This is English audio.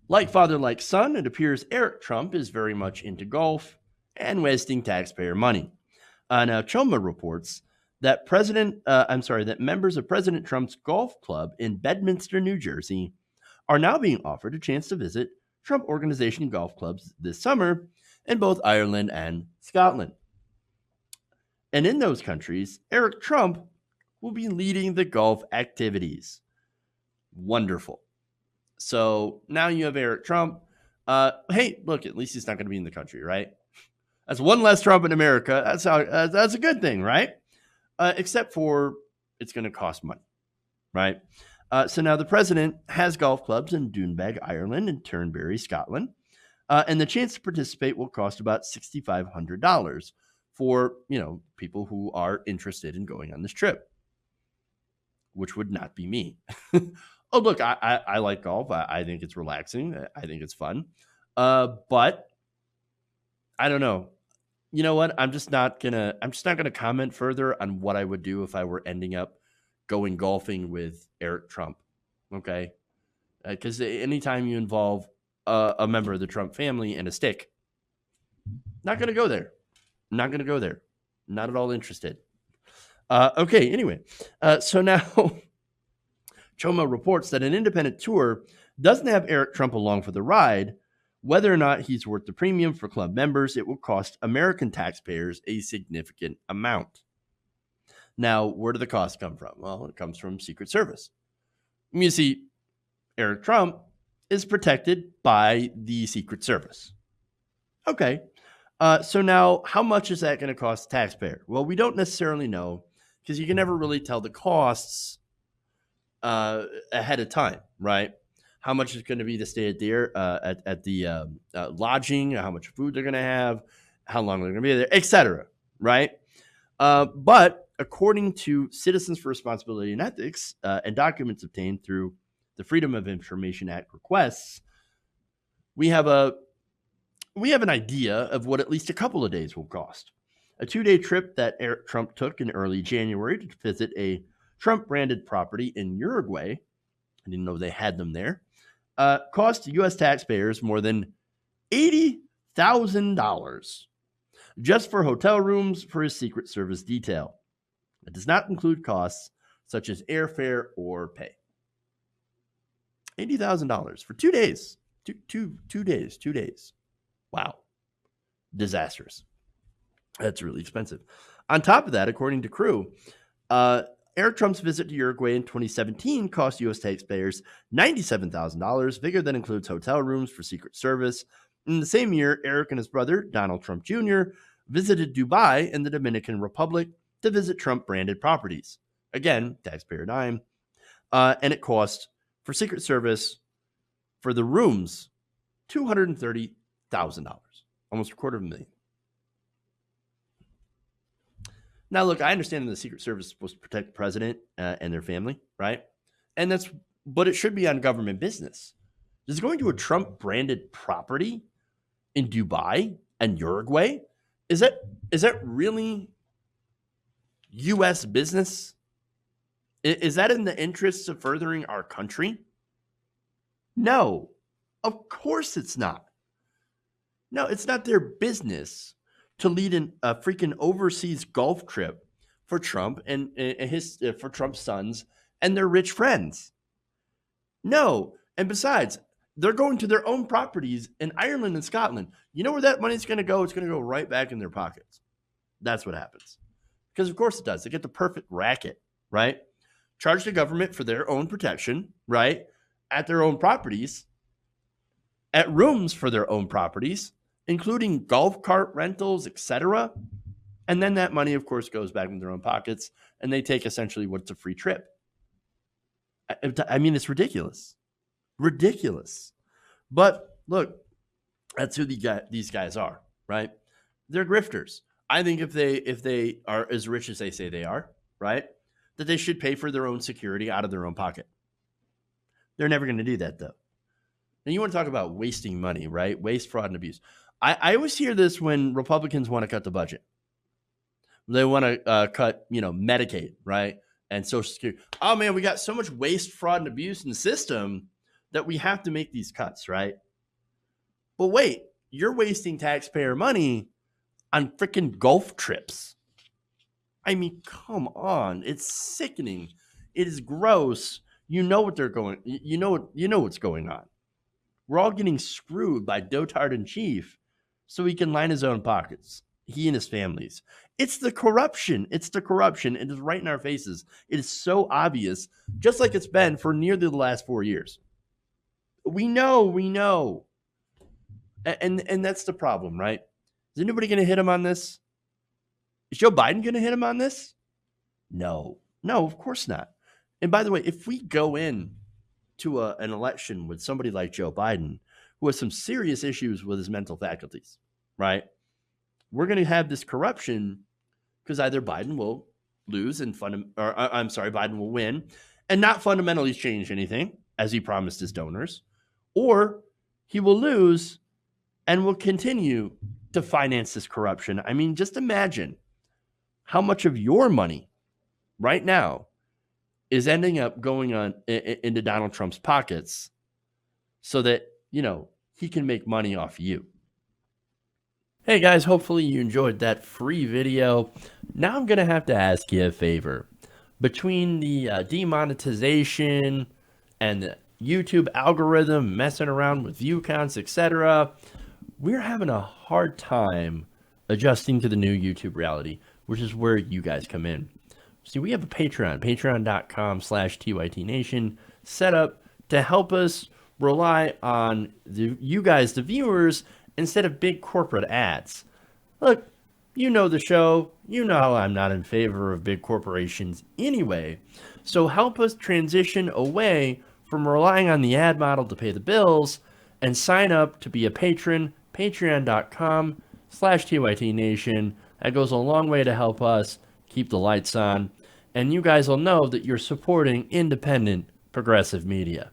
Like father, like son, it appears Eric Trump is very much into golf and wasting taxpayer money. Now, Choma reports that that members of President Trump's golf club in Bedminster, New Jersey, are now being offered a chance to visit Trump Organization golf clubs this summer in both Ireland and Scotland. And in those countries, Eric Trump will be leading the golf activities. Wonderful. So now you have Eric Trump. Hey, look, at least he's not going to be in the country, right? That's one less Trump in America. That's a good thing, right? Except for it's going to cost money, right? So now the president has golf clubs in Doonbeg, Ireland, and Turnberry, Scotland, and the chance to participate will cost about $6,500 for people who are interested in going on this trip, which would not be me. Oh, look, I like golf. I think it's relaxing. I think it's fun. But I don't know. You know what? I'm just not gonna comment further on what I would do if I were ending up going golfing with Eric Trump. Okay, because anytime you involve a member of the Trump family and a stick, not gonna go there. Not gonna go there. Not at all interested. Okay. Anyway, so now Choma reports that an independent tour doesn't have Eric Trump along for the ride. Whether or not he's worth the premium for club members, it will cost American taxpayers a significant amount. Now, where do the costs come from? Well, it comes from Secret Service. You see, Eric Trump is protected by the Secret Service. Okay. So now, how much is that going to cost the taxpayer? Well, we don't necessarily know because you can never really tell the costs ahead of time, right? How much is going to be to stay at the lodging, how much food they're going to have, how long they're going to be there, etc. Right? But according to Citizens for Responsibility and Ethics and documents obtained through the Freedom of Information Act requests, we have an idea of what at least a couple of days will cost. A 2-day trip that Eric Trump took in early January to visit a Trump-branded property in Uruguay, I didn't know they had them there, cost U.S. taxpayers more than $80,000 just for hotel rooms for his Secret Service detail. It does not include costs such as airfare or pay. $80,000 for 2 days. Two days. Wow. Disastrous. That's really expensive. On top of that, according to Crew, Eric Trump's visit to Uruguay in 2017 cost U.S. taxpayers $97,000, figure that includes hotel rooms for Secret Service. In the same year, Eric and his brother, Donald Trump Jr., visited Dubai and the Dominican Republic to visit Trump-branded properties. Again, taxpayer dime. And it cost, for Secret Service, for the rooms, $230,000, almost $250,000. Now, look, I understand that the Secret Service is supposed to protect the president and their family, right? But it should be on government business. Just going to a Trump-branded property in Dubai and Uruguay, is that really U.S. business? Is that in the interests of furthering our country? No, of course it's not. No, it's not their business to lead a freaking overseas golf trip for Trump and for Trump's sons and their rich friends. No, and besides, they're going to their own properties in Ireland and Scotland. You know where that money's going to go? It's going to go right back in their pockets. That's what happens. Because of course it does. They get the perfect racket, right? Charge the government for their own protection, right? At their own properties, at rooms for their own properties, including golf cart rentals, etc. And then that money, of course, goes back in their own pockets, and they take essentially what's a free trip. I mean, it's ridiculous. Ridiculous. But look, that's who these guys are, right? They're grifters. I think if they are as rich as they say they are, right, that they should pay for their own security out of their own pocket. They're never going to do that, though. Now, you want to talk about wasting money, right? Waste, fraud, and abuse. I always hear this when Republicans want to cut the budget. They want to cut, Medicaid, right? And Social Security. Oh, man, we got so much waste, fraud, and abuse in the system that we have to make these cuts, right? But wait, you're wasting taxpayer money on freaking golf trips. I mean, come on. It's sickening. It is gross. You know what they're going. You know what's going on. We're all getting screwed by dotard in chief so he can line his own pockets. He and his families. It's the corruption. It's the corruption. It is right in our faces. It is so obvious, just like it's been for nearly the last 4 years. We know. And that's the problem, right? Is anybody going to hit him on this? Is Joe Biden going to hit him on this? No, of course not. And by the way, if we go in to an election with somebody like Joe Biden, who has some serious issues with his mental faculties, right? We're going to have this corruption because either Biden will lose and Biden will win and not fundamentally change anything as he promised his donors, or he will lose and will continue to finance this corruption. I mean, just imagine how much of your money right now is ending up going on into Donald Trump's pockets so that, he can make money off you. Hey guys, hopefully you enjoyed that free video. Now I'm going to have to ask you a favor. Between the demonetization and the YouTube algorithm messing around with view counts, etc., we're having a hard time adjusting to the new YouTube reality, which is where you guys come in. See, we have a Patreon, patreon.com/TYTNation, set up to help us rely on you guys, the viewers, instead of big corporate ads. Look, you know the show. You know how I'm not in favor of big corporations anyway. So help us transition away from relying on the ad model to pay the bills and sign up to be a patron, patreon.com/TYTNation. That goes a long way to help us keep the lights on. And you guys will know that you're supporting independent progressive media.